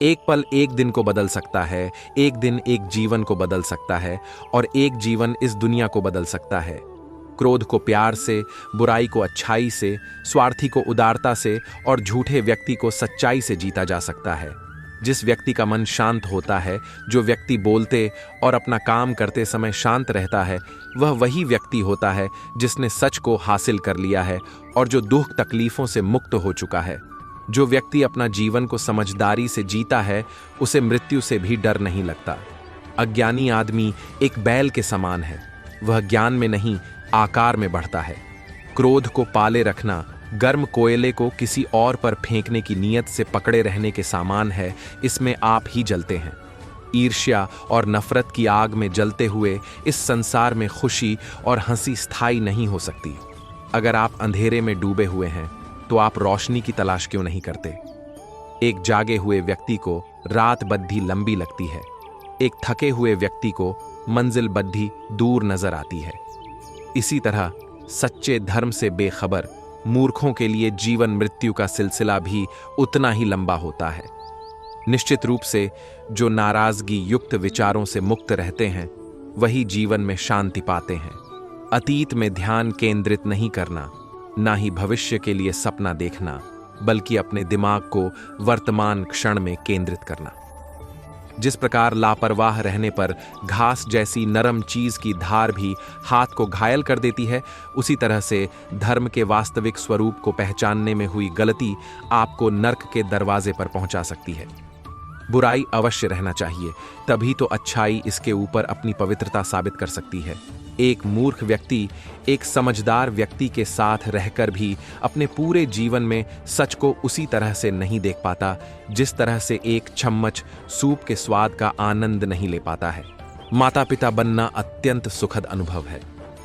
एक पल एक दिन को बदल सकता है, एक दिन एक जीवन को बदल सकता है, और एक जीवन इस दुनिया को बदल सकता है। क्रोध को प्यार से, बुराई को अच्छाई से, स्वार्थी को उदारता से और झूठे व्यक्ति को सच्चाई से जीता जा सकता है। जिस व्यक्ति का मन शांत होता है, जो व्यक्ति बोलते और अपना काम करते समय शांत रहता है, वह वही व्यक्ति होता है जिसने सच को हासिल कर लिया है और जो दुख तकलीफों से मुक्त हो चुका है। जो व्यक्ति अपना जीवन को समझदारी से जीता है, उसे मृत्यु से भी डर नहीं लगता। अज्ञानी आदमी एक बैल के समान है, वह ज्ञान में नहीं आकार में बढ़ता है। क्रोध को पाले रखना गर्म कोयले को किसी और पर फेंकने की नीयत से पकड़े रहने के समान है, इसमें आप ही जलते हैं। ईर्ष्या और नफरत की आग में जलते हुए इस संसार में खुशी और हंसी स्थायी नहीं हो सकती। अगर आप अंधेरे में डूबे हुए हैं तो आप रोशनी की तलाश क्यों नहीं करते? एक जागे हुए व्यक्ति को रात बद्धी लंबी लगती है, एक थके हुए व्यक्ति को मंजिल बद्धी दूर नजर आती है। इसी तरह सच्चे धर्म से बेखबर मूर्खों के लिए जीवन मृत्यु का सिलसिला भी उतना ही लंबा होता है। निश्चित रूप से जो नाराजगी युक्त विचारों से मुक्त रहते हैं, वही जीवन में शांति पाते हैं। अतीत में ध्यान केंद्रित नहीं करना, ना ही भविष्य के लिए सपना देखना, बल्कि अपने दिमाग को वर्तमान क्षण में केंद्रित करना। जिस प्रकार लापरवाह रहने पर घास जैसी नरम चीज की धार भी हाथ को घायल कर देती है, उसी तरह से धर्म के वास्तविक स्वरूप को पहचानने में हुई गलती आपको नर्क के दरवाजे पर पहुंचा सकती है। बुराई अवश्य रहना चाहिए, तभी तो अच्छाई इसके ऊपर अपनी पवित्रता साबित कर सकती है। एक मूर्ख व्यक्ति एक समझदार व्यक्ति के साथ रहकर भी अपने पूरे जीवन में सच को उसी तरह से नहीं देख पाता, जिस तरह से एक चम्मच सूप के स्वाद का आनंद नहीं ले पाता है। माता पिता बनना अत्यंत सुखद अनुभव है।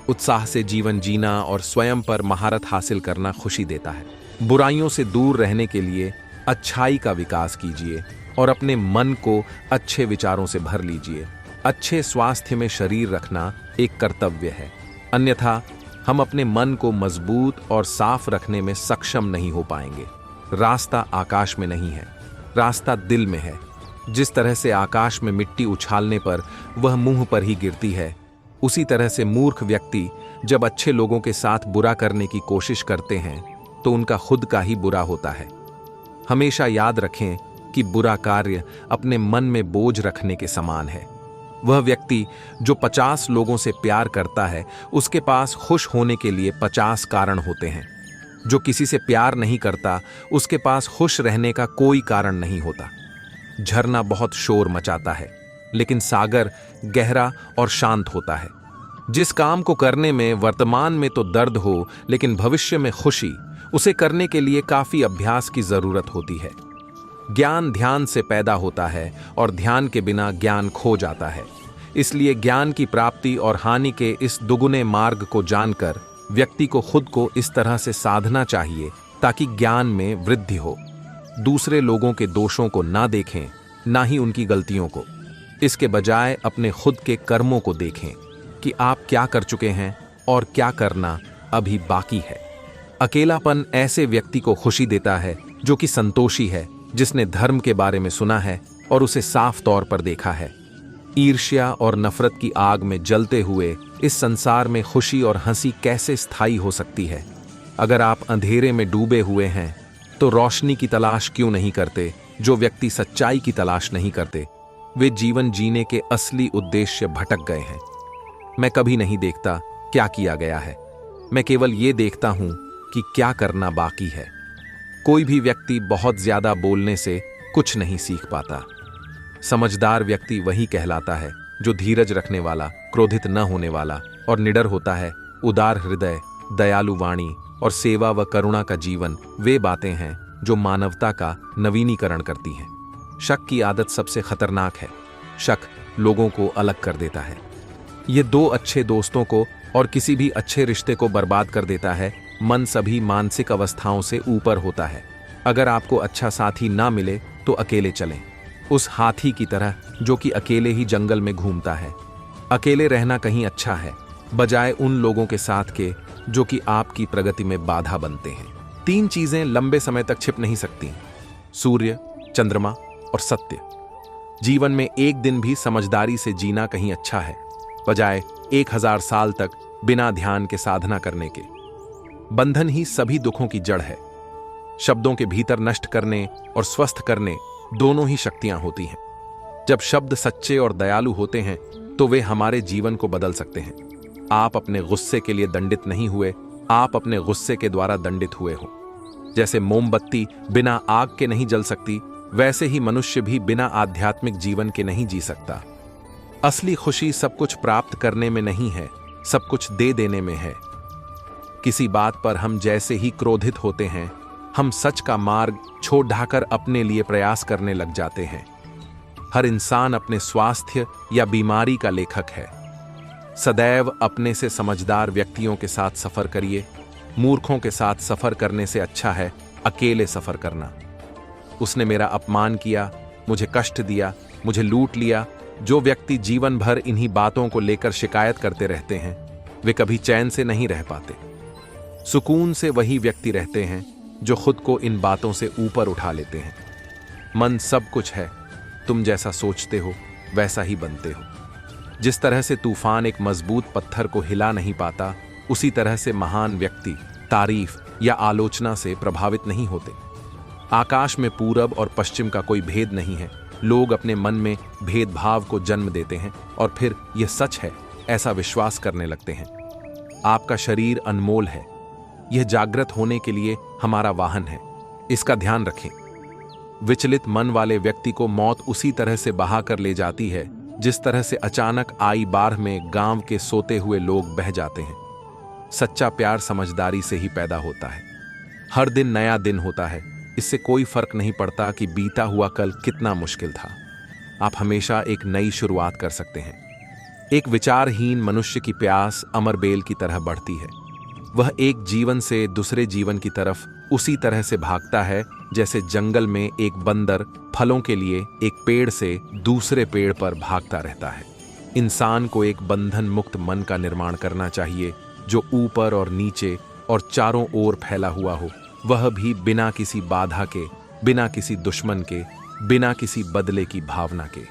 उत्साह से जीवन जीना और स्वयं पर महारत हासिल करना खुशी देता है। बुराइयों से दूर रहने के लिए अच्छाई का विकास कीजिए और अपने मन को अच्छे विचारों से भर लीजिए। अच्छे स्वास्थ्य में शरीर रखना एक कर्तव्य है, अन्यथा हम अपने मन को मजबूत और साफ रखने में सक्षम नहीं हो पाएंगे। रास्ता आकाश में नहीं है, रास्ता दिल में है। जिस तरह से आकाश में मिट्टी उछालने पर वह मुंह पर ही गिरती है, उसी तरह से मूर्ख व्यक्ति जब अच्छे लोगों के साथ बुरा करने की कोशिश करते हैं तो उनका खुद का ही बुरा होता है। हमेशा याद रखें कि बुरा कार्य अपने मन में बोझ रखने के समान है। वह व्यक्ति जो 50 लोगों से प्यार करता है, उसके पास खुश होने के लिए 50 कारण होते हैं। जो किसी से प्यार नहीं करता, उसके पास खुश रहने का कोई कारण नहीं होता। झरना बहुत शोर मचाता है, लेकिन सागर गहरा और शांत होता है। जिस काम को करने में वर्तमान में तो दर्द हो, लेकिन भविष्य में खुशी, उसे करने के लिए काफी अभ्यास की जरूरत होती है। ज्ञान ध्यान से पैदा होता है और ध्यान के बिना ज्ञान खो जाता है। इसलिए ज्ञान की प्राप्ति और हानि के इस दुगुने मार्ग को जानकर व्यक्ति को खुद को इस तरह से साधना चाहिए ताकि ज्ञान में वृद्धि हो। दूसरे लोगों के दोषों को ना देखें, ना ही उनकी गलतियों को। इसके बजाय अपने खुद के कर्मों को देखें कि आप क्या कर चुके हैं और क्या करना अभी बाकी है। अकेलापन ऐसे व्यक्ति को खुशी देता है जो कि संतोषी है, जिसने धर्म के बारे में सुना है और उसे साफ तौर पर देखा है। ईर्ष्या और नफरत की आग में जलते हुए इस संसार में खुशी और हंसी कैसे स्थायी हो सकती है? अगर आप अंधेरे में डूबे हुए हैं तो रोशनी की तलाश क्यों नहीं करते? जो व्यक्ति सच्चाई की तलाश नहीं करते, वे जीवन जीने के असली उद्देश्य भटक गए हैं। मैं कभी नहीं देखता क्या किया गया है, मैं केवल ये देखता हूं कि क्या करना बाकी है। कोई भी व्यक्ति बहुत ज्यादा बोलने से कुछ नहीं सीख पाता। समझदार व्यक्ति वही कहलाता है जो धीरज रखने वाला, क्रोधित न होने वाला और निडर होता है। उदार हृदय, दयालु वाणी और सेवा व करुणा का जीवन वे बातें हैं जो मानवता का नवीनीकरण करती हैं। शक की आदत सबसे खतरनाक है। शक लोगों को अलग कर देता है। ये दो अच्छे दोस्तों को और किसी भी अच्छे रिश्ते को बर्बाद कर देता है। मन सभी मानसिक अवस्थाओं से ऊपर होता है। अगर आपको अच्छा साथी ना मिले तो अकेले चलें, उस हाथी की तरह जो कि अकेले ही जंगल में घूमता है। अकेले रहना कहीं अच्छा है, बजाय उन लोगों के साथ के जो कि आपकी प्रगति में बाधा बनते हैं। 3 चीजें लंबे समय तक छिप नहीं सकती: सूर्य, चंद्रमा और सत्य। जीवन में एक दिन भी समझदारी से जीना कहीं अच्छा है, बजाय 1000 साल तक बिना ध्यान के साधना करने के। बंधन ही सभी दुखों की जड़ है। शब्दों के भीतर नष्ट करने और स्वस्थ करने दोनों ही शक्तियां होती हैं। जब शब्द सच्चे और दयालु होते हैं तो वे हमारे जीवन को बदल सकते हैं। आप अपने गुस्से के लिए दंडित नहीं हुए, आप अपने गुस्से के द्वारा दंडित हुए हो। जैसे मोमबत्ती बिना आग के नहीं जल सकती, वैसे ही मनुष्य भी बिना आध्यात्मिक जीवन के नहीं जी सकता। असली खुशी सब कुछ प्राप्त करने में नहीं है, सब कुछ दे देने में है। किसी बात पर हम जैसे ही क्रोधित होते हैं, हम सच का मार्ग छोड़ ढाकर अपने लिए प्रयास करने लग जाते हैं। हर इंसान अपने स्वास्थ्य या बीमारी का लेखक है। सदैव अपने से समझदार व्यक्तियों के साथ सफर करिए। मूर्खों के साथ सफर करने से अच्छा है अकेले सफर करना। उसने मेरा अपमान किया, मुझे कष्ट दिया, मुझे लूट लिया। जो व्यक्ति जीवन भर इन्हीं बातों को लेकर शिकायत करते रहते हैं, वे कभी चैन से नहीं रह पाते। सुकून से वही व्यक्ति रहते हैं जो खुद को इन बातों से ऊपर उठा लेते हैं। मन सब कुछ है, तुम जैसा सोचते हो वैसा ही बनते हो। जिस तरह से तूफान एक मजबूत पत्थर को हिला नहीं पाता, उसी तरह से महान व्यक्ति तारीफ या आलोचना से प्रभावित नहीं होते। आकाश में पूरब और पश्चिम का कोई भेद नहीं है। लोग अपने मन में भेदभाव को जन्म देते हैं और फिर यह सच है ऐसा विश्वास करने लगते हैं। आपका शरीर अनमोल है, यह जागृत होने के लिए हमारा वाहन है, इसका ध्यान रखें। विचलित मन वाले व्यक्ति को मौत उसी तरह से बहा कर ले जाती है जिस तरह से अचानक आई बाढ़ में गांव के सोते हुए लोग बह जाते हैं। सच्चा प्यार समझदारी से ही पैदा होता है। हर दिन नया दिन होता है, इससे कोई फर्क नहीं पड़ता कि बीता हुआ कल कितना मुश्किल था। आप हमेशा एक नई शुरुआत कर सकते हैं। एक विचारहीन मनुष्य की प्यास अमर बेल की तरह बढ़ती है। वह एक जीवन से दूसरे जीवन की तरफ उसी तरह से भागता है जैसे जंगल में एक बंदर फलों के लिए एक पेड़ से दूसरे पेड़ पर भागता रहता है। इंसान को एक बंधन मुक्त मन का निर्माण करना चाहिए जो ऊपर और नीचे और चारों ओर फैला हुआ हो, वह भी बिना किसी बाधा के, बिना किसी दुश्मन के, बिना किसी बदले की भावना के।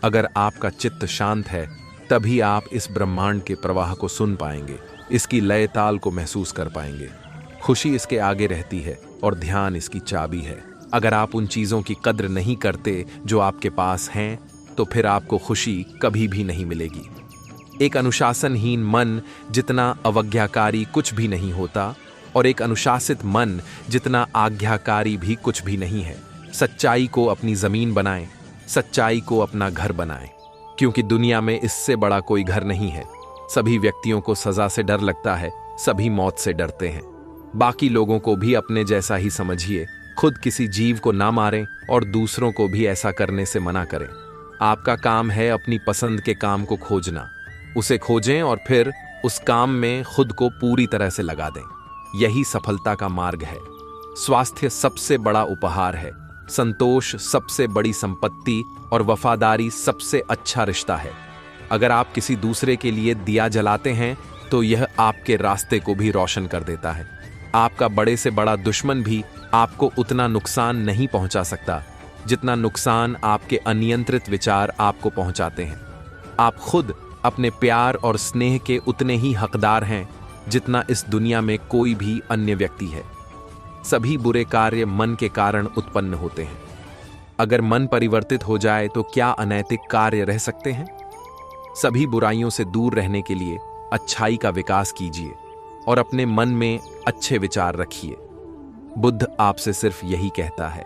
अगर आपका चित्त शांत है तभी आप इस ब्रह्मांड के प्रवाह को सुन पाएंगे, इसकी लय ताल को महसूस कर पाएंगे। खुशी इसके आगे रहती है और ध्यान इसकी चाबी है। अगर आप उन चीजों की कद्र नहीं करते जो आपके पास हैं, तो फिर आपको खुशी कभी भी नहीं मिलेगी। एक अनुशासनहीन मन जितना अवज्ञाकारी कुछ भी नहीं होता और एक अनुशासित मन जितना आज्ञाकारी भी कुछ भी नहीं है। सच्चाई को अपनी जमीन बनाएं, सच्चाई को अपना घर बनाएं, क्योंकि दुनिया में इससे बड़ा कोई घर नहीं है। सभी व्यक्तियों को सजा से डर लगता है, सभी मौत से डरते हैं। बाकी लोगों को भी अपने जैसा ही समझिए। खुद किसी जीव को ना मारें और दूसरों को भी ऐसा करने से मना करें। आपका काम है अपनी पसंद के काम को खोजना, उसे खोजें और फिर उस काम में खुद को पूरी तरह से लगा दें। यही सफलता का मार्ग है। स्वास्थ्य सबसे बड़ा उपहार है, संतोष सबसे बड़ी संपत्ति और वफादारी सबसे अच्छा रिश्ता है। अगर आप किसी दूसरे के लिए दिया जलाते हैं तो यह आपके रास्ते को भी रोशन कर देता है। आपका बड़े से बड़ा दुश्मन भी आपको उतना नुकसान नहीं पहुंचा सकता जितना नुकसान आपके अनियंत्रित विचार आपको पहुंचाते हैं। आप खुद अपने प्यार और स्नेह के उतने ही हकदार हैं जितना इस दुनिया में कोई भी अन्य व्यक्ति है। सभी बुरे कार्य मन के कारण उत्पन्न होते हैं। अगर मन परिवर्तित हो जाए तो क्या अनैतिक कार्य रह सकते हैं? सभी बुराइयों से दूर रहने के लिए अच्छाई का विकास कीजिए और अपने मन में अच्छे विचार रखिए। बुद्ध आपसे सिर्फ यही कहता है।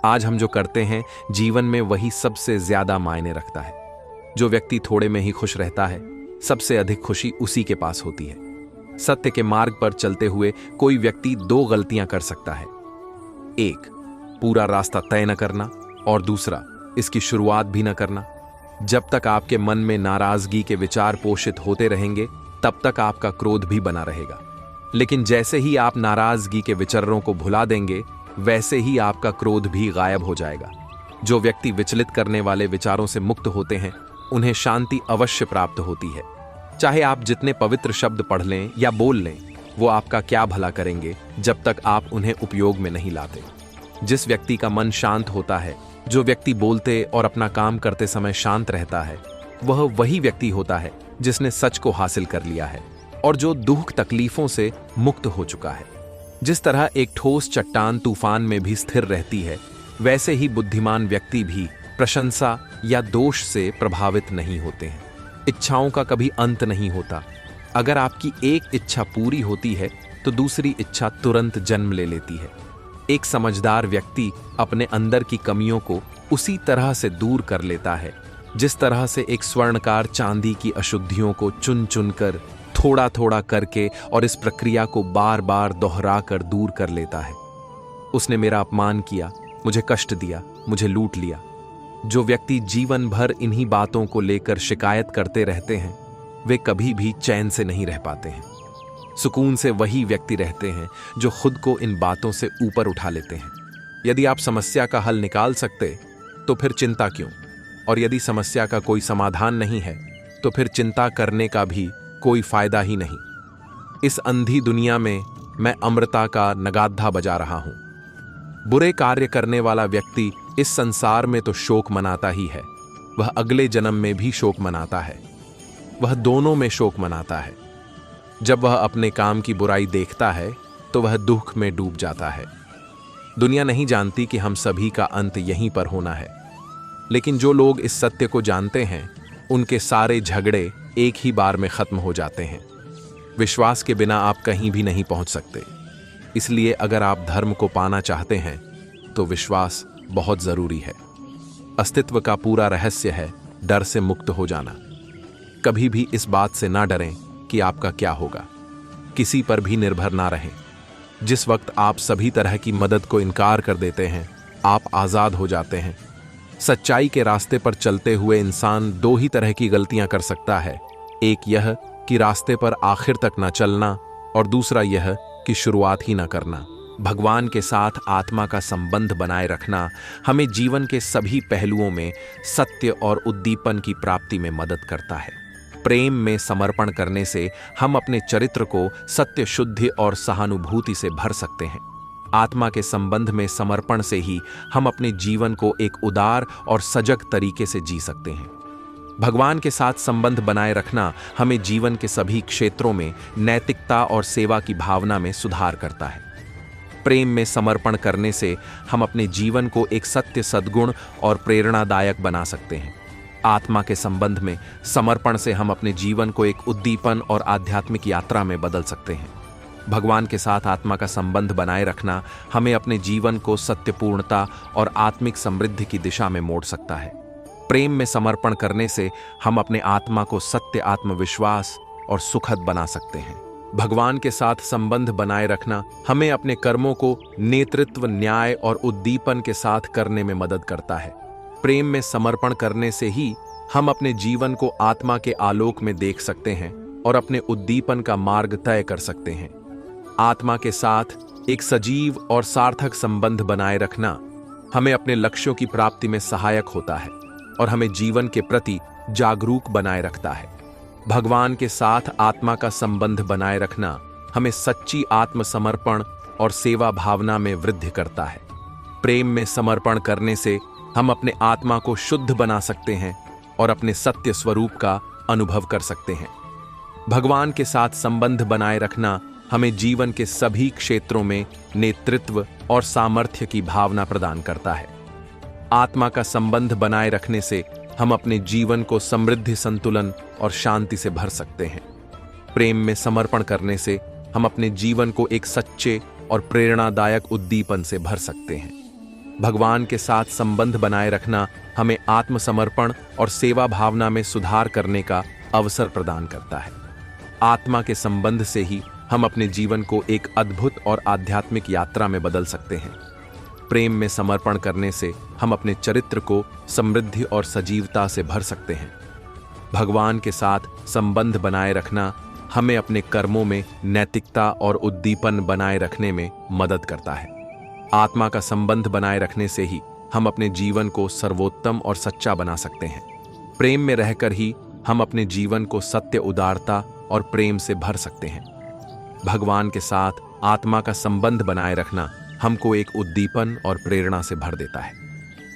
आज हम जो करते हैं जीवन में वही सबसे ज्यादा मायने रखता है। जो व्यक्ति थोड़े में ही खुश रहता है, सबसे अधिक खुशी उसी के पास होती है। सत्य के मार्ग पर चलते हुए कोई व्यक्ति दो गलतियां कर सकता है। एक, पूरा रास्ता तय न करना और दूसरा, इसकी शुरुआत भी न करना। जब तक आपके मन में नाराजगी के विचार पोषित होते रहेंगे तब तक आपका क्रोध भी बना रहेगा। लेकिन जैसे ही आप नाराजगी के विचारों को भुला देंगे वैसे ही आपका क्रोध भी गायब हो जाएगा। जो व्यक्ति विचलित करने वाले विचारों से मुक्त होते हैं उन्हें शांति अवश्य प्राप्त होती है। चाहे आप जितने पवित्र शब्द पढ़ लें या बोल लें, वो आपका क्या भला करेंगे जब तक आप उन्हें उपयोग में नहीं लाते। जिस व्यक्ति का मन शांत होता है, जो व्यक्ति बोलते और अपना काम करते समय शांत रहता है, वह वही व्यक्ति होता है जिसने सच को हासिल कर लिया है और जो दुख तकलीफों से मुक्त हो चुका है। जिस तरह एक ठोस चट्टान तूफान में भी स्थिर रहती है, वैसे ही बुद्धिमान व्यक्ति भी प्रशंसा या दोष से प्रभावित नहीं होते हैं। इच्छाओं का कभी अंत नहीं होता। अगर आपकी एक इच्छा पूरी होती है तो दूसरी इच्छा तुरंत जन्म ले लेती है। एक समझदार व्यक्ति अपने अंदर की कमियों को उसी तरह से दूर कर लेता है जिस तरह से एक स्वर्णकार चांदी की अशुद्धियों को चुन चुन कर, थोड़ा थोड़ा करके और इस प्रक्रिया को बार बार दोहरा कर दूर कर लेता है। उसने मेरा अपमान किया, मुझे कष्ट दिया, मुझे लूट लिया। जो व्यक्ति जीवन भर इन्हीं बातों को लेकर शिकायत करते रहते हैं, वे कभी भी चैन से नहीं रह पाते हैं। सुकून से वही व्यक्ति रहते हैं जो खुद को इन बातों से ऊपर उठा लेते हैं। यदि आप समस्या का हल निकाल सकते तो फिर चिंता क्यों? और यदि समस्या का कोई समाधान नहीं है तो फिर चिंता करने का भी कोई फायदा ही नहीं। इस अंधी दुनिया में मैं अमृता का नगाधा बजा रहा हूं। बुरे कार्य करने वाला व्यक्ति इस संसार में तो शोक मनाता ही है, वह अगले जन्म में भी शोक मनाता है। वह दोनों में शोक मनाता है। जब वह अपने काम की बुराई देखता है तो वह दुख में डूब जाता है। दुनिया नहीं जानती कि हम सभी का अंत यहीं पर होना है, लेकिन जो लोग इस सत्य को जानते हैं उनके सारे झगड़े एक ही बार में खत्म हो जाते हैं। विश्वास के बिना आप कहीं भी नहीं पहुंच सकते। इसलिए अगर आप धर्म को पाना चाहते हैं तो विश्वास बहुत जरूरी है। अस्तित्व का पूरा रहस्य है डर से मुक्त हो जाना। कभी भी इस बात से ना डरें कि आपका क्या होगा। किसी पर भी निर्भर ना रहें। जिस वक्त आप सभी तरह की मदद को इनकार कर देते हैं, आप आजाद हो जाते हैं। सच्चाई के रास्ते पर चलते हुए इंसान दो ही तरह की गलतियां कर सकता है। एक यह कि रास्ते पर आखिर तक ना चलना, और दूसरा यह कि शुरुआत ही ना करना। भगवान के साथ आत्मा का संबंध बनाए रखना हमें जीवन के सभी पहलुओं में सत्य और उद्दीपन की प्राप्ति में मदद करता है। प्रेम में समर्पण करने से हम अपने चरित्र को सत्य, शुद्धि और सहानुभूति से भर सकते हैं। आत्मा के संबंध में समर्पण से ही हम अपने जीवन को एक उदार और सजग तरीके से जी सकते हैं। भगवान के साथ संबंध बनाए रखना हमें जीवन के सभी क्षेत्रों में नैतिकता और सेवा की भावना में सुधार करता है। प्रेम में समर्पण करने से हम अपने जीवन को एक सत्य, सद्गुण और प्रेरणादायक बना सकते हैं। आत्मा के संबंध में समर्पण से हम अपने जीवन को एक उद्दीपन और आध्यात्मिक यात्रा में बदल सकते हैं। भगवान के साथ आत्मा का संबंध बनाए रखना हमें अपने जीवन को सत्यपूर्णता और आत्मिक समृद्धि की दिशा में मोड़ सकता है। प्रेम में समर्पण करने से हम अपने आत्मा को सत्य, आत्मविश्वास और सुखद बना सकते हैं। भगवान के साथ संबंध बनाए रखना हमें अपने कर्मों को नेतृत्व, न्याय और उद्दीपन के साथ करने में मदद करता है। प्रेम में समर्पण करने से ही हम अपने जीवन को आत्मा के आलोक में देख सकते हैं और अपने उद्दीपन का मार्ग तय कर सकते हैं। आत्मा के साथ एक सजीव और सार्थक संबंध बनाए रखना हमें अपने लक्ष्यों की प्राप्ति में सहायक होता है और हमें जीवन के प्रति जागरूक बनाए रखता है। भगवान के साथ आत्मा का संबंध बनाए रखना हमें सच्ची आत्मसमर्पण और सेवा भावना में वृद्धि करता है। प्रेम में समर्पण करने से हम अपने आत्मा को शुद्ध बना सकते हैं और अपने सत्य स्वरूप का अनुभव कर सकते हैं। भगवान के साथ संबंध बनाए रखना हमें जीवन के सभी क्षेत्रों में नेतृत्व और सामर्थ्य की भावना प्रदान करता है। आत्मा का संबंध बनाए रखने से हम अपने जीवन को समृद्धि, संतुलन और शांति से भर सकते हैं। प्रेम में समर्पण करने से हम अपने जीवन को एक सच्चे और प्रेरणादायक उद्दीपन से भर सकते हैं। भगवान के साथ संबंध बनाए रखना हमें आत्मसमर्पण और सेवा भावना में सुधार करने का अवसर प्रदान करता है। आत्मा के संबंध से ही हम अपने जीवन को एक अद्भुत और आध्यात्मिक यात्रा में बदल सकते हैं। प्रेम में समर्पण करने से हम अपने चरित्र को समृद्धि और सजीवता से भर सकते हैं। भगवान के साथ संबंध बनाए रखना हमें अपने कर्मों में नैतिकता और उद्दीपन बनाए रखने में मदद करता है। आत्मा का संबंध बनाए रखने से ही हम अपने जीवन को सर्वोत्तम और सच्चा बना सकते हैं। प्रेम में रहकर ही हम अपने जीवन को सत्य, उदारता और प्रेम से भर सकते हैं। भगवान के साथ आत्मा का संबंध बनाए रखना हमको एक उद्दीपन और प्रेरणा से भर देता है।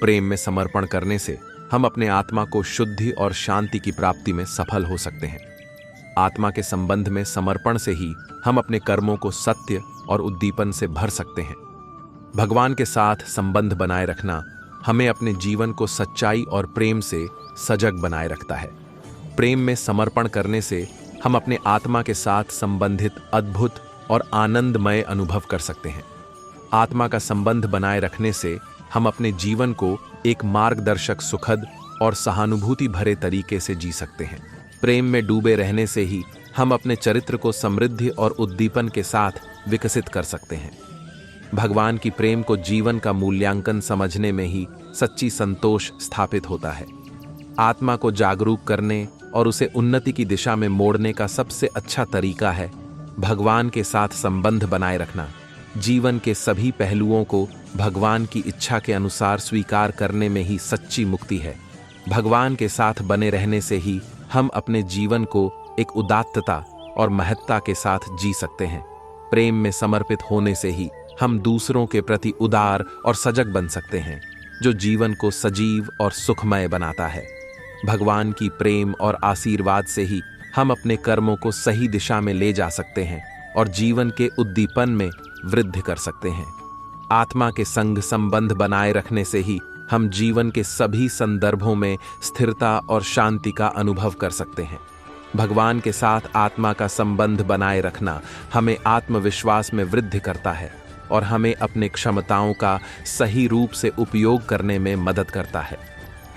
प्रेम में समर्पण करने से हम अपने आत्मा को शुद्धि और शांति की प्राप्ति में सफल हो सकते हैं। आत्मा के संबंध में समर्पण से ही हम अपने कर्मों को सत्य और उद्दीपन से भर सकते हैं। भगवान के साथ संबंध बनाए रखना हमें अपने जीवन को सच्चाई और प्रेम से सजग बनाए रखता है। प्रेम में समर्पण करने से हम अपने आत्मा के साथ संबंधित अद्भुत और आनंदमय अनुभव कर सकते हैं। आत्मा का संबंध बनाए रखने से हम अपने जीवन को एक मार्गदर्शक, सुखद और सहानुभूति भरे तरीके से जी सकते हैं। प्रेम में डूबे रहने से ही हम अपने चरित्र को समृद्धि और उद्दीपन के साथ विकसित कर सकते हैं। भगवान की प्रेम को जीवन का मूल्यांकन समझने में ही सच्ची संतोष स्थापित होता है। आत्मा को जागरूक करने और उसे उन्नति की दिशा में मोड़ने का सबसे अच्छा तरीका है भगवान के साथ संबंध बनाए रखना। जीवन के सभी पहलुओं को भगवान की इच्छा के अनुसार स्वीकार करने में ही सच्ची मुक्ति है। भगवान के साथ बने रहने से ही हम अपने जीवन को एक उदात्तता और महत्ता के साथ जी सकते हैं। प्रेम में समर्पित होने से ही हम दूसरों के प्रति उदार और सजग बन सकते हैं, जो जीवन को सजीव और सुखमय बनाता है। भगवान की प्रेम और आशीर्वाद से ही हम अपने कर्मों को सही दिशा में ले जा सकते हैं और जीवन के उद्दीपन में वृद्धि कर सकते हैं। आत्मा के संग संबंध बनाए रखने से ही हम जीवन के सभी संदर्भों में स्थिरता और शांति का अनुभव कर सकते हैं। भगवान के साथ आत्मा का संबंध बनाए रखना हमें आत्मविश्वास में वृद्धि करता है और हमें अपने क्षमताओं का सही रूप से उपयोग करने में मदद करता है।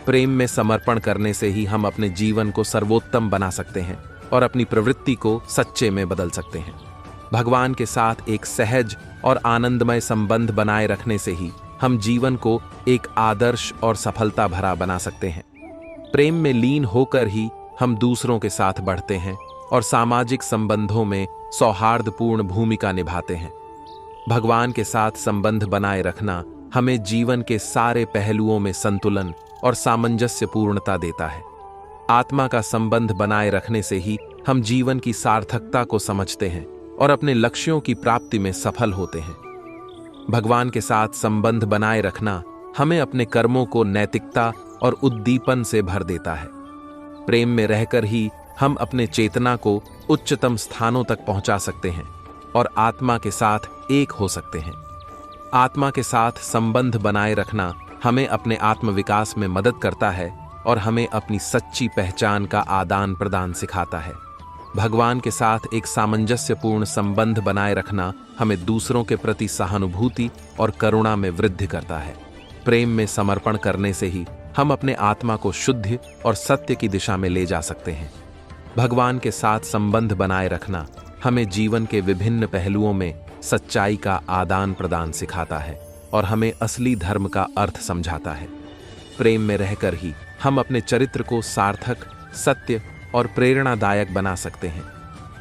प्रेम में समर्पण करने से ही हम अपने जीवन को सर्वोत्तम बना सकते हैं और अपनी प्रवृत्ति को सच्चे में बदल सकते हैं। भगवान के साथ एक सहज और आनंदमय संबंध बनाए रखने से ही हम जीवन को एक आदर्श और सफलता भरा बना सकते हैं। प्रेम में लीन होकर ही हम दूसरों के साथ बढ़ते हैं और सामाजिक संबंधों में सौहार्दपूर्ण भूमिका निभाते हैं। भगवान के साथ संबंध बनाए रखना हमें जीवन के सारे पहलुओं में संतुलन और सामंजस्य पूर्णता देता है। आत्मा का संबंध बनाए रखने से ही हम जीवन की सार्थकता को समझते हैं और अपने लक्ष्यों की प्राप्ति में सफल होते हैं। भगवान के साथ संबंध बनाए रखना हमें अपने कर्मों को नैतिकता और उद्दीपन से भर देता है। प्रेम में रहकर ही हम अपने चेतना को उच्चतम स्थानों तक पहुंचा सकते हैं और आत्मा के साथ एक हो सकते हैं। आत्मा के साथ संबंध बनाए रखना हमें अपने आत्मविकास में मदद करता है और हमें अपनी सच्ची पहचान का आदान प्रदान सिखाता है। भगवान के साथ एक सामंजस्यपूर्ण संबंध बनाए रखना हमें दूसरों के प्रति सहानुभूति और करुणा में वृद्धि करता है। प्रेम में समर्पण करने से ही हम अपने आत्मा को शुद्ध और सत्य की दिशा में ले जा सकते हैं। भगवान के साथ संबंध बनाए रखना हमें जीवन के विभिन्न पहलुओं में सच्चाई का आदान प्रदान सिखाता है और हमें असली धर्म का अर्थ समझाता है। प्रेम में रहकर ही हम अपने चरित्र को सार्थक, सत्य और प्रेरणादायक बना सकते हैं।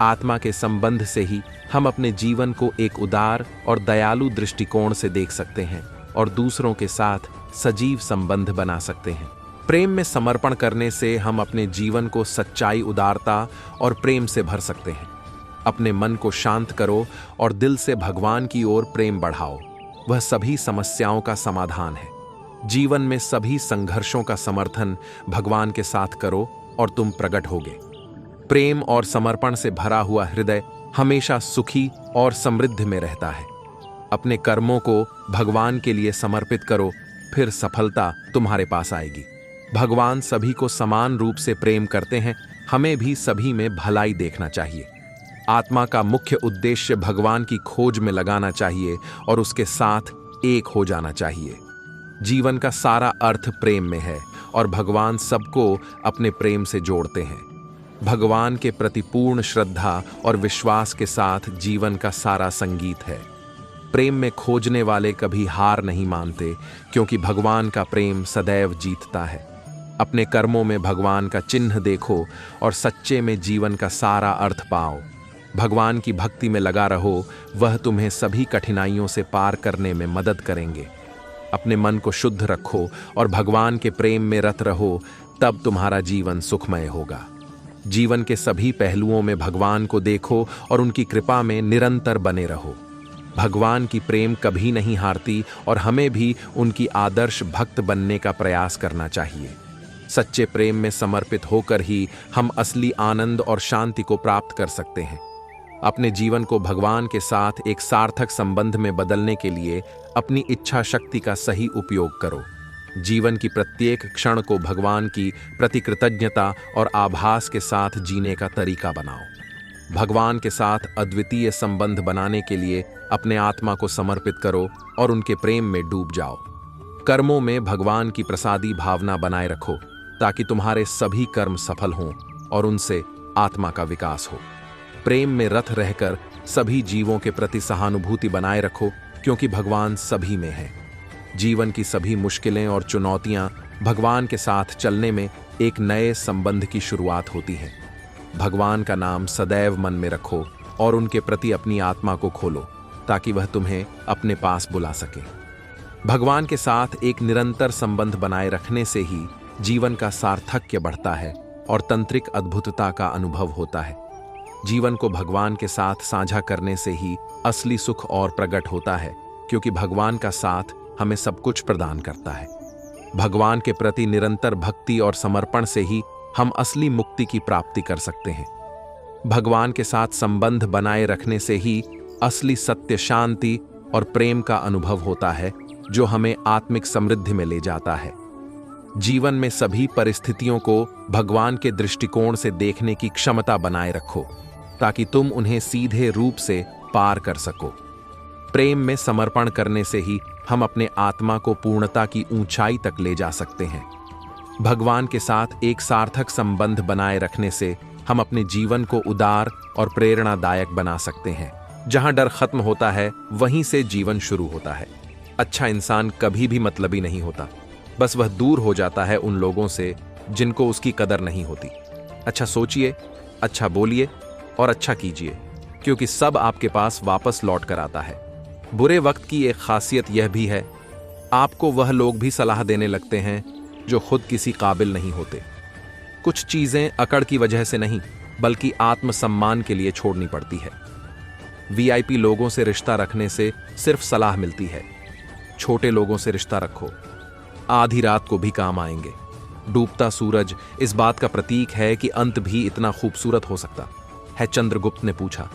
आत्मा के संबंध से ही हम अपने जीवन को एक उदार और दयालु दृष्टिकोण से देख सकते हैं और दूसरों के साथ सजीव संबंध बना सकते हैं। प्रेम में समर्पण करने से हम अपने जीवन को सच्चाई, उदारता और प्रेम से भर सकते हैं। अपने मन को शांत करो और दिल से भगवान की ओर प्रेम बढ़ाओ। वह सभी समस्याओं का समाधान है। जीवन में सभी संघर्षों का समर्थन भगवान के साथ करो और तुम प्रकट होगे। प्रेम और समर्पण से भरा हुआ हृदय हमेशा सुखी और समृद्ध में रहता है। अपने कर्मों को भगवान के लिए समर्पित करो, फिर सफलता तुम्हारे पास आएगी। भगवान सभी को समान रूप से प्रेम करते हैं। हमें भी सभी में भलाई देखना चाहिए। आत्मा का मुख्य उद्देश्य भगवान की खोज में लगाना चाहिए और उसके साथ एक हो जाना चाहिए। जीवन का सारा अर्थ प्रेम में है और भगवान सबको अपने प्रेम से जोड़ते हैं। भगवान के प्रति पूर्ण श्रद्धा और विश्वास के साथ जीवन का सारा संगीत है। प्रेम में खोजने वाले कभी हार नहीं मानते, क्योंकि भगवान का प्रेम सदैव जीतता है। अपने कर्मों में भगवान का चिन्ह देखो और सच्चे में जीवन का सारा अर्थ पाओ। भगवान की भक्ति में लगा रहो, वह तुम्हें सभी कठिनाइयों से पार करने में मदद करेंगे। अपने मन को शुद्ध रखो और भगवान के प्रेम में रत रहो, तब तुम्हारा जीवन सुखमय होगा। जीवन के सभी पहलुओं में भगवान को देखो और उनकी कृपा में निरंतर बने रहो। भगवान की प्रेम कभी नहीं हारती और हमें भी उनकी आदर्श भक्त बनने का प्रयास करना चाहिए। सच्चे प्रेम में समर्पित होकर ही हम असली आनंद और शांति को प्राप्त कर सकते हैं। अपने जीवन को भगवान के साथ एक सार्थक संबंध में बदलने के लिए अपनी इच्छा शक्ति का सही उपयोग करो। जीवन की प्रत्येक क्षण को भगवान की प्रति कृतज्ञता और आभास के साथ जीने का तरीका बनाओ। भगवान के साथ अद्वितीय संबंध बनाने के लिए अपने आत्मा को समर्पित करो और उनके प्रेम में डूब जाओ। कर्मों में भगवान की प्रसादी भावना बनाए रखो ताकि तुम्हारे सभी कर्म सफल हों और उनसे आत्मा का विकास हो। प्रेम में रत रहकर सभी जीवों के प्रति सहानुभूति बनाए रखो क्योंकि भगवान सभी में है। जीवन की सभी मुश्किलें और चुनौतियां भगवान के साथ चलने में एक नए संबंध की शुरुआत होती है। भगवान का नाम सदैव मन में रखो और उनके प्रति अपनी आत्मा को खोलो ताकि वह तुम्हें अपने पास बुला सके। भगवान के साथ एक निरंतर संबंध बनाए रखने से ही जीवन का सार्थक्य बढ़ता है और तंत्रिक अद्भुतता का अनुभव होता है। जीवन को भगवान के साथ साझा करने से ही असली सुख और प्रकट होता है क्योंकि भगवान का साथ हमें सब कुछ प्रदान करता है। भगवान के प्रति निरंतर भक्ति और समर्पण से ही हम असली मुक्ति की प्राप्ति कर सकते हैं। भगवान के साथ संबंध बनाए रखने से ही असली सत्य, शांति और प्रेम का अनुभव होता है जो हमें आत्मिक समृद्धि में ले जाता है। जीवन में सभी परिस्थितियों को भगवान के दृष्टिकोण से देखने की क्षमता बनाए रखो ताकि तुम उन्हें सीधे रूप से पार कर सको। प्रेम में समर्पण करने से ही हम अपने आत्मा को पूर्णता की ऊंचाई तक ले जा सकते हैं। भगवान के साथ एक सार्थक संबंध बनाए रखने से हम अपने जीवन को उदार और प्रेरणादायक बना सकते हैं। जहां डर खत्म होता है वहीं से जीवन शुरू होता है। अच्छा इंसान कभी भी मतलबी नहीं होता, बस वह दूर हो जाता है उन लोगों से जिनको उसकी कदर नहीं होती। अच्छा सोचिए, अच्छा बोलिए और अच्छा कीजिए क्योंकि सब आपके पास वापस लौट कर आता है। बुरे वक्त की एक खासियत यह भी है, आपको वह लोग भी सलाह देने लगते हैं जो खुद किसी काबिल नहीं होते। कुछ चीजें अकड़ की वजह से नहीं बल्कि आत्मसम्मान के लिए छोड़नी पड़ती है। वीआईपी लोगों से रिश्ता रखने से सिर्फ सलाह मिलती है। छोटे लोगों से रिश्ता रखो, आधी रात को भी काम आएंगे। डूबता सूरज इस बात का प्रतीक है कि अंत भी इतना खूबसूरत हो सकता है। चंद्रगुप्त ने पूछा,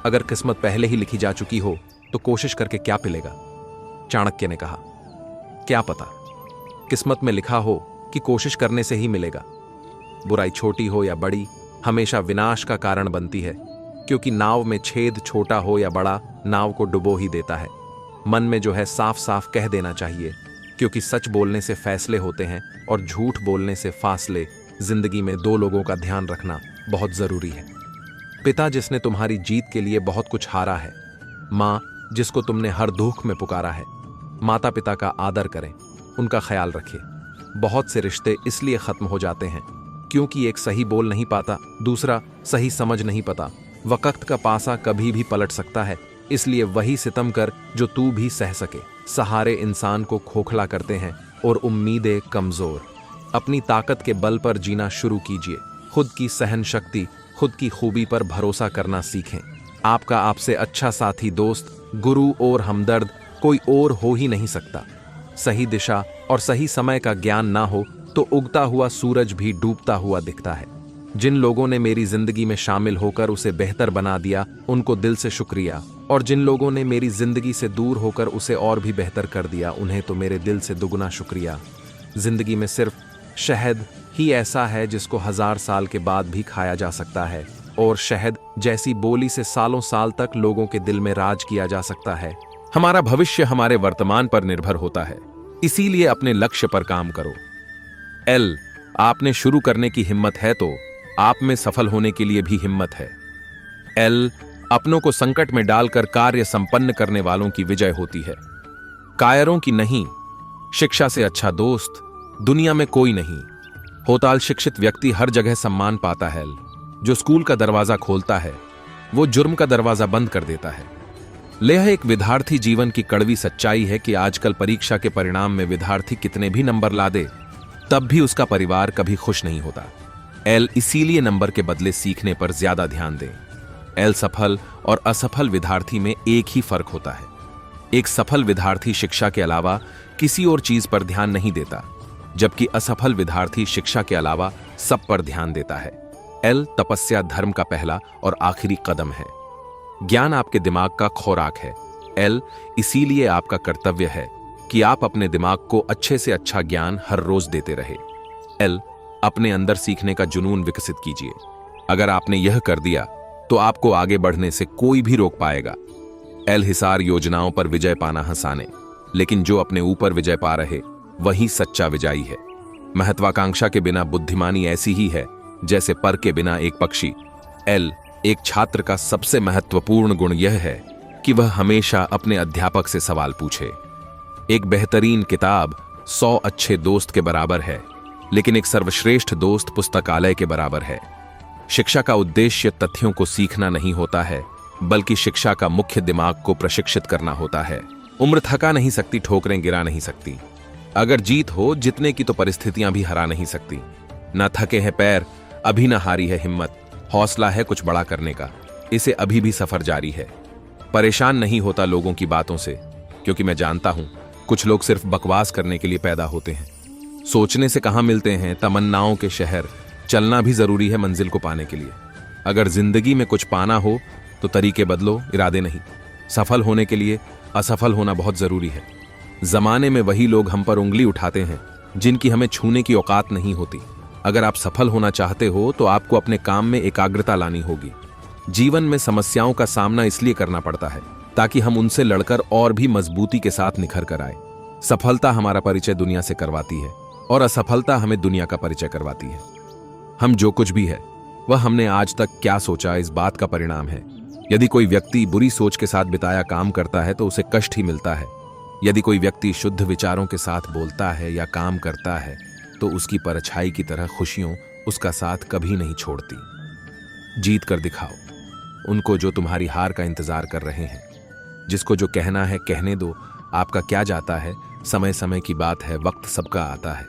अगर किस्मत पहले ही लिखी जा चुकी हो तो कोशिश करके क्या मिलेगा? चाणक्य ने कहा, क्या पता, किस्मत में लिखा हो कि कोशिश करने से ही मिलेगा। बुराई छोटी हो या बड़ी हमेशा विनाश का कारण बनती है क्योंकि नाव में छेद छोटा हो या बड़ा नाव को डुबो ही देता है। मन में जो है साफ साफ कह देना चाहिए क्योंकि सच बोलने से फैसले होते हैं और झूठ बोलने से फासले। जिंदगी में दो लोगों का ध्यान रखना बहुत जरूरी है। पिता जिसने तुम्हारी जीत के लिए बहुत कुछ हारा है, माँ जिसको तुमने हर दुख में पुकारा है। माता पिता का आदर करें, उनका ख्याल रखिए। बहुत से रिश्ते इसलिए खत्म हो जाते हैं क्योंकि एक सही बोल नहीं पाता, दूसरा सही समझ नहीं पता। वक्त का पासा कभी भी पलट सकता है, इसलिए वही सितम कर जो तू भी सह सके। सहारे इंसान को खोखला करते हैं और उम्मीदें कमजोर। अपनी ताकत के बल पर जीना शुरू कीजिए। खुद की सहन शक्ति, खुद की खूबी पर भरोसा करना सीखें। आपका आपसे अच्छा साथी, दोस्त, गुरु और हमदर्द कोई और हो ही नहीं सकता। सही दिशा और सही समय का ज्ञान ना हो तो उगता हुआ सूरज भी डूबता हुआ दिखता है। जिन लोगों ने मेरी जिंदगी में शामिल होकर उसे बेहतर बना दिया, उनको दिल से शुक्रिया, और जिन लोगों ने मेरी जिंदगी से दूर होकर उसे और भी बेहतर कर दिया, उन्हें तो मेरे दिल से दुगना शुक्रिया। जिंदगी में सिर्फ शहद ही ऐसा है जिसको 1000 साल के बाद भी खाया जा सकता है, और शहद जैसी बोली से सालों साल तक लोगों के दिल में राज किया जा सकता है। हमारा भविष्य हमारे वर्तमान पर निर्भर होता है, इसीलिए अपने लक्ष्य पर काम करो। एल, आपने शुरू करने की हिम्मत है तो आप में सफल होने के लिए भी हिम्मत है। एल, अपनों को संकट में डालकर कार्य संपन्न करने वालों की विजय होती है, कायरों की नहीं। शिक्षा से अच्छा दोस्त दुनिया में कोई नहीं। होताल शिक्षित व्यक्ति हर जगह सम्मान पाता है। जो स्कूल का दरवाजा खोलता है वो जुर्म का दरवाजा बंद कर देता है। यह एक विद्यार्थी जीवन की कड़वी सच्चाई है कि आजकल परीक्षा के परिणाम में विद्यार्थी कितने भी नंबर ला दे तब भी उसका परिवार कभी खुश नहीं होता। एल, इसीलिए नंबर के बदले सीखने पर ज्यादा ध्यान दें। एल सफल और असफल विद्यार्थी में एक ही फर्क होता है। एक सफल विद्यार्थी शिक्षा के अलावा किसी और चीज पर ध्यान नहीं देता, जबकि असफल विद्यार्थी शिक्षा के अलावा सब पर ध्यान देता है। एल तपस्या धर्म का पहला और आखिरी कदम है। ज्ञान आपके दिमाग का खुराक है। एल इसीलिए आपका कर्तव्य है कि आप अपने दिमाग को अच्छे से अच्छा ज्ञान हर रोज देते रहे। एल अपने अंदर सीखने का जुनून विकसित कीजिए। अगर आपने यह कर दिया तो आपको आगे बढ़ने से कोई भी रोक पाएगा। एल हिसार योजनाओं पर विजय पाना हंसाने, लेकिन जो अपने ऊपर विजय पा रहे वही सच्चा विजयी है। महत्वाकांक्षा के बिना बुद्धिमानी ऐसी ही है जैसे पर के बिना एक पक्षी। एल एक छात्र का सबसे महत्वपूर्ण गुण यह है कि वह हमेशा अपने अध्यापक से सवाल पूछे। एक बेहतरीन किताब 100 अच्छे दोस्त के बराबर है, लेकिन एक सर्वश्रेष्ठ दोस्त पुस्तकालय के बराबर है। शिक्षा का उद्देश्य तथ्यों को सीखना नहीं होता है, बल्कि शिक्षा का मुख्य दिमाग को प्रशिक्षित करना होता है। उम्र थका नहीं सकती, ठोकरें गिरा नहीं सकती। अगर जीत हो, जितने की तो परिस्थितियां भी हरा नहीं सकती। ना थके हैं पैर, अभी ना हारी है हिम्मत। हौसला है कुछ बड़ा करने का, इसे अभी भी सफर जारी है। परेशान नहीं होता लोगों की बातों से, क्योंकि मैं जानता हूं कुछ लोग सिर्फ बकवास करने के लिए पैदा होते हैं। सोचने से कहां मिलते हैं तमन्नाओं के शहर। चलना भी जरूरी है मंजिल को पाने के लिए। अगर जिंदगी में कुछ पाना हो तो तरीके बदलो, इरादे नहीं। सफल होने के लिए असफल होना बहुत जरूरी है। जमाने में वही लोग हम पर उंगली उठाते हैं जिनकी हमें छूने की औकात नहीं होती। अगर आप सफल होना चाहते हो तो आपको अपने काम में एकाग्रता लानी होगी। जीवन में समस्याओं का सामना इसलिए करना पड़ता है ताकि हम उनसे लड़कर और भी मजबूती के साथ निखर कर आए। सफलता हमारा परिचय दुनिया से करवाती है और असफलता हमें दुनिया का परिचय करवाती है। हम जो कुछ भी है वह हमने आज तक क्या सोचा, इस बात का परिणाम है। यदि कोई व्यक्ति बुरी सोच के साथ बिताया काम करता है तो उसे कष्ट ही मिलता है। यदि कोई व्यक्ति शुद्ध विचारों के साथ बोलता है या काम करता है तो उसकी परछाई की तरह खुशियों उसका साथ कभी नहीं छोड़ती। जीत कर दिखाओ उनको जो तुम्हारी हार का इंतजार कर रहे हैं। जिसको जो कहना है कहने दो, आपका क्या जाता है। समय समय की बात है, वक्त सबका आता है।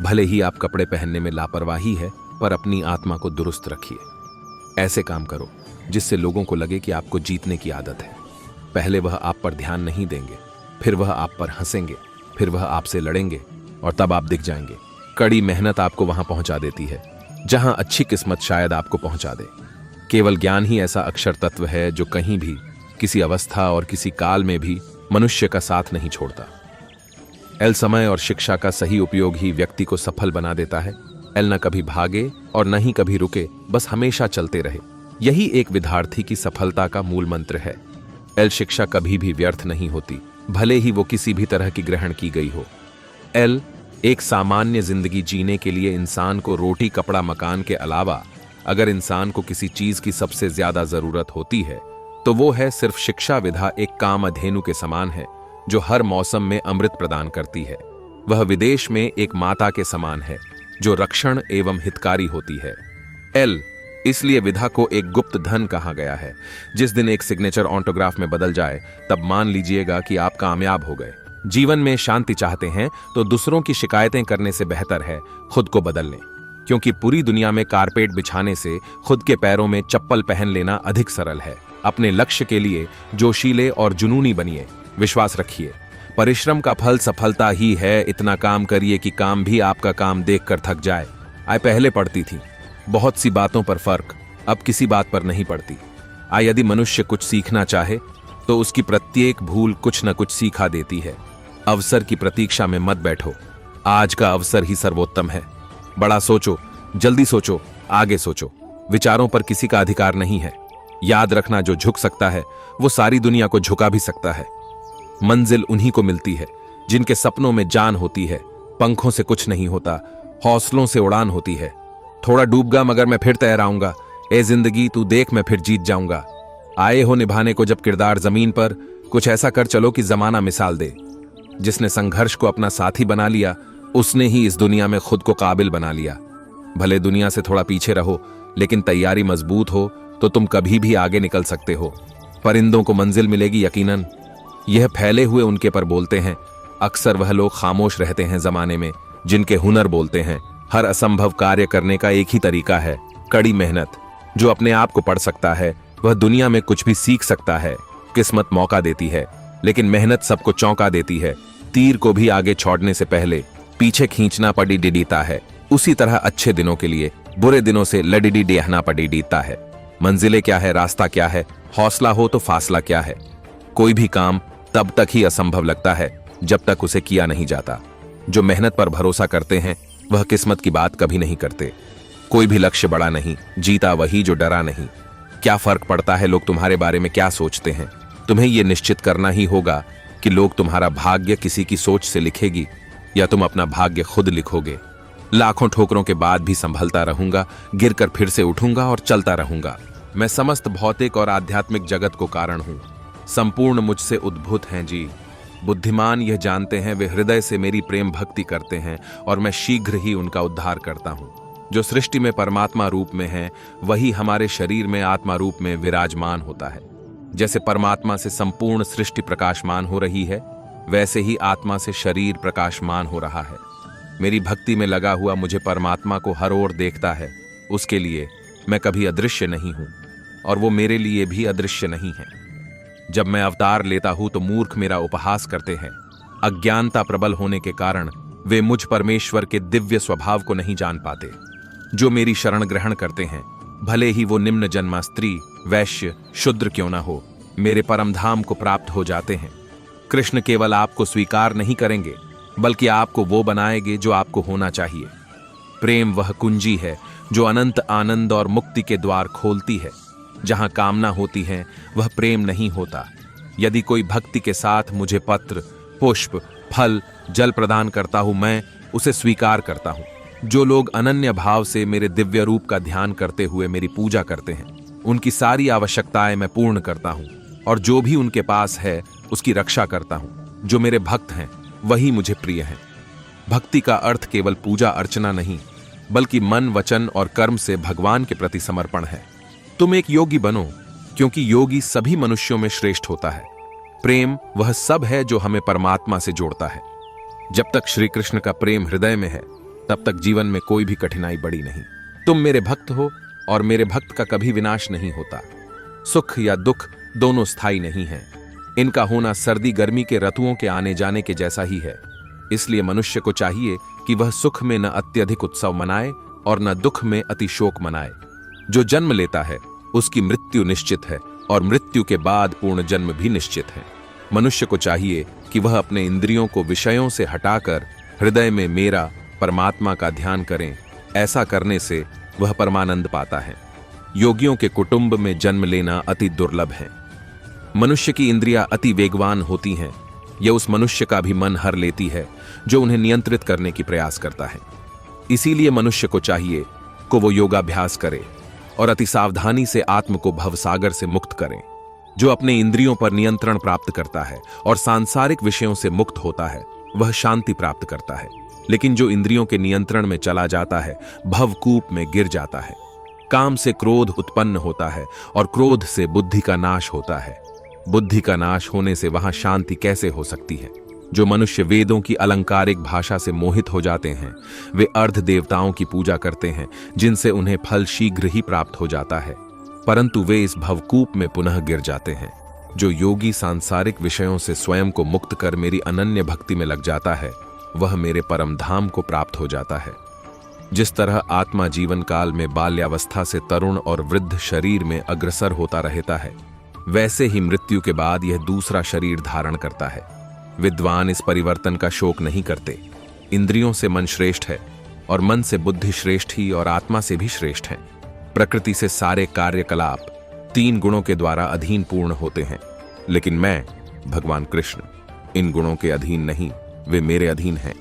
भले ही आप कपड़े पहनने में लापरवाही है, पर अपनी आत्मा को दुरुस्त रखिए। ऐसे काम करो जिससे लोगों को लगे कि आपको जीतने की आदत है। पहले वह आप पर ध्यान नहीं देंगे, फिर वह आप पर हंसेंगे, फिर वह आपसे लड़ेंगे और तब आप दिख जाएंगे। कड़ी मेहनत आपको वहां पहुंचा देती है जहां अच्छी किस्मत शायद आपको पहुंचा दे। केवल ज्ञान ही ऐसा अक्षर तत्व है जो कहीं भी, किसी अवस्था और किसी काल में भी मनुष्य का साथ नहीं छोड़ता। एल समय और शिक्षा का सही उपयोग ही व्यक्ति को सफल बना देता है। एल न कभी भागे और न ही कभी रुके, बस हमेशा चलते रहे। यही एक विद्यार्थी की सफलता का मूल मंत्र है। एल शिक्षा कभी भी व्यर्थ नहीं होती, भले ही वो किसी भी तरह की ग्रहण की गई हो। एल एक सामान्य जिंदगी जीने के लिए इंसान को रोटी कपड़ा मकान के अलावा अगर इंसान को किसी चीज की सबसे ज्यादा जरूरत होती है तो वो है सिर्फ शिक्षा। विधा एक कामधेनु के समान है जो हर मौसम में अमृत प्रदान करती है। वह विदेश में एक माता के समान है जो रक्षण एवं हितकारी होती है। एल इसलिए विधा को एक गुप्त धन कहा गया है। जिस दिन एक सिग्नेचर ऑटोग्राफ में बदल जाए तब मान लीजिएगा कि आप कामयाब हो गए। जीवन में शांति चाहते हैं तो दूसरों की शिकायतें करने से बेहतर है खुद को बदल लें, क्योंकि पूरी दुनिया में कारपेट बिछाने से खुद के पैरों में चप्पल पहन लेना अधिक सरल है। अपने लक्ष्य के लिए जोशीले और जुनूनी बनिए। विश्वास रखिए, परिश्रम का फल सफलता ही है। इतना काम करिए कि काम भी आपका काम देखकर थक जाए। आय पहले पड़ती थी बहुत सी बातों पर फर्क, अब किसी बात पर नहीं पड़ती। आय यदि मनुष्य कुछ सीखना चाहे तो उसकी प्रत्येक भूल कुछ न कुछ सीखा देती है। अवसर की प्रतीक्षा में मत बैठो, आज का अवसर ही सर्वोत्तम है। बड़ा सोचो, जल्दी सोचो, आगे सोचो। विचारों पर किसी का अधिकार नहीं है। याद रखना, जो झुक सकता है वो सारी दुनिया को झुका भी सकता है। मंजिल उन्हीं को मिलती है जिनके सपनों में जान होती है। पंखों से कुछ नहीं होता, हौसलों से उड़ान होती है। थोड़ा डूबगा मगर मैं फिर तैर आऊंगा। ए जिंदगी तू देख, मैं फिर जीत जाऊंगा। आए हो निभाने को जब किरदार जमीन पर, कुछ ऐसा कर चलो कि जमाना मिसाल दे। जिसने संघर्ष को अपना साथी बना लिया उसने ही इस दुनिया में खुद को काबिल बना लिया। भले दुनिया से थोड़ा पीछे रहो, लेकिन तैयारी मजबूत हो तो तुम कभी भी आगे निकल सकते हो। परिंदों को मंजिल मिलेगी यकीनन। यह फैले हुए उनके पर बोलते हैं। अक्सर वह लोग खामोश रहते हैं जमाने में जिनके हुनर बोलते हैं। हर असंभव कार्य करने का एक ही तरीका है, कड़ी मेहनत। जो अपने आप को पढ़ सकता है वह दुनिया में कुछ भी सीख सकता है। किस्मत मौका देती है, लेकिन मेहनत सबको चौंका देती है। तीर को भी आगे छोड़ने से पहले पीछे खींचना पड़ी डिडीता है। उसी तरह अच्छे दिनों के लिए बुरे दिनों से लडिडी डेहना पड़ी डीता है। मंजिलें क्या है, रास्ता क्या है, हौसला हो तो फासला क्या है। कोई भी काम तब तक ही असंभव लगता है जब तक उसे किया नहीं जाता। जो मेहनत पर भरोसा करते हैं वह किस्मत की बात कभी नहीं करते। कोई भी लक्ष्य बड़ा नहीं, जीता वही जो डरा नहीं। क्या फर्क पड़ता है लोग तुम्हारे बारे में क्या सोचते हैं। तुम्हें यह निश्चित करना ही होगा कि लोग तुम्हारा भाग्य किसी की सोच से लिखेगी या तुम अपना भाग्य खुद लिखोगे। लाखों ठोकरों के बाद भी संभलता रहूंगा, गिरकर फिर से उठूंगा और चलता रहूंगा। मैं समस्त भौतिक और आध्यात्मिक जगत को कारण हूं। संपूर्ण मुझसे उद्भूत हैं जी। बुद्धिमान यह जानते हैं, वे हृदय से मेरी प्रेम भक्ति करते हैं और मैं शीघ्र ही उनका उद्धार करता हूं। जो सृष्टि में परमात्मा रूप में है वही हमारे शरीर में आत्मा रूप में विराजमान होता है। जैसे परमात्मा से संपूर्ण सृष्टि प्रकाशमान हो रही है, वैसे ही आत्मा से शरीर प्रकाशमान हो रहा है। मेरी भक्ति में लगा हुआ मुझे परमात्मा को हर ओर देखता है। उसके लिए मैं कभी अदृश्य नहीं हूं और वो मेरे लिए भी अदृश्य नहीं है। जब मैं अवतार लेता हूं तो मूर्ख मेरा उपहास करते हैं। अज्ञानता प्रबल होने के कारण वे मुझ परमेश्वर के दिव्य स्वभाव को नहीं जान पाते। जो मेरी शरण ग्रहण करते हैं, भले ही वो निम्न जन्मा स्त्री, वैश्य, शूद्र क्यों ना हो, मेरे परम धाम को प्राप्त हो जाते हैं। कृष्ण केवल आपको स्वीकार नहीं करेंगे, बल्कि आपको वो बनाएंगे जो आपको होना चाहिए। प्रेम वह कुंजी है जो अनंत आनंद और मुक्ति के द्वार खोलती है। जहां कामना होती है वह प्रेम नहीं होता। यदि कोई भक्ति के साथ मुझे पत्र, पुष्प, फल, जल प्रदान करता हूं, मैं उसे स्वीकार करता हूं। जो लोग अनन्य भाव से मेरे दिव्य रूप का ध्यान करते हुए मेरी पूजा करते हैं, उनकी सारी आवश्यकताएं मैं पूर्ण करता हूं और जो भी उनके पास है उसकी रक्षा करता हूं। जो मेरे भक्त हैं वही मुझे प्रिय हैं। भक्ति का अर्थ केवल पूजा अर्चना नहीं, बल्कि मन, वचन और कर्म से भगवान के प्रति समर्पण है। तुम एक योगी बनो, क्योंकि योगी सभी मनुष्यों में श्रेष्ठ होता है। प्रेम वह सब है जो हमें परमात्मा से जोड़ता है। जब तक श्री कृष्ण का प्रेम हृदय में है, तब तक जीवन में कोई भी कठिनाई बड़ी नहीं। तुम मेरे भक्त हो और मेरे भक्त का कभी विनाश नहीं होता। सुख या दुख दोनों स्थायी नहीं हैं। इनका होना सर्दी गर्मी के ऋतुओं के आने जाने के जैसा ही है। इसलिए मनुष्य को चाहिए कि वह सुख में न अत्यधिक उत्सव मनाए और न दुख में अति शोक मनाए। जो जन्म लेता है उसकी मृत्यु निश्चित है और मृत्यु के बाद पूर्ण जन्म भी निश्चित है। मनुष्य को चाहिए कि वह अपने इंद्रियों को विषयों से हटाकर हृदय में मेरा परमात्मा का ध्यान करें। ऐसा करने से वह परमानंद पाता है। योगियों के कुटुंब में जन्म लेना अति दुर्लभ है। मनुष्य की इंद्रियां अति वेगवान होती हैं। यह उस मनुष्य का भी मन हर लेती है जो उन्हें नियंत्रित करने की प्रयास करता है। इसीलिए मनुष्य को चाहिए कि वो योगाभ्यास करे और अति सावधानी से आत्म को भवसागर से मुक्त करें। जो अपने इंद्रियों पर नियंत्रण प्राप्त करता है और सांसारिक विषयों से मुक्त होता है, वह शांति प्राप्त करता है। लेकिन जो इंद्रियों के नियंत्रण में चला जाता है, भवकूप में गिर जाता है। काम से क्रोध उत्पन्न होता है और क्रोध से बुद्धि का नाश होता है। बुद्धि का नाश होने से वहां शांति कैसे हो सकती है। जो मनुष्य वेदों की अलंकारिक भाषा से मोहित हो जाते हैं, वे अर्ध देवताओं की पूजा करते हैं, जिनसे उन्हें फल शीघ्र ही प्राप्त हो जाता है, परंतु वे इस भवकूप में पुनः गिर जाते हैं। जो योगी सांसारिक विषयों से स्वयं को मुक्त कर मेरी अनन्य भक्ति में लग जाता है, वह मेरे परम धाम को प्राप्त हो जाता है। जिस तरह आत्मा जीवन काल में बाल्यावस्था से तरुण और वृद्ध शरीर में अग्रसर होता रहता है, वैसे ही मृत्यु के बाद यह दूसरा शरीर धारण करता है। विद्वान इस परिवर्तन का शोक नहीं करते। इंद्रियों से मन श्रेष्ठ है और मन से बुद्धि श्रेष्ठ ही और आत्मा से भी श्रेष्ठ है। प्रकृति से सारे कार्यकलाप 3 गुणों के द्वारा अधीन पूर्ण होते हैं, लेकिन मैं, भगवान कृष्ण, इन गुणों के अधीन नहीं, वे मेरे अधीन हैं।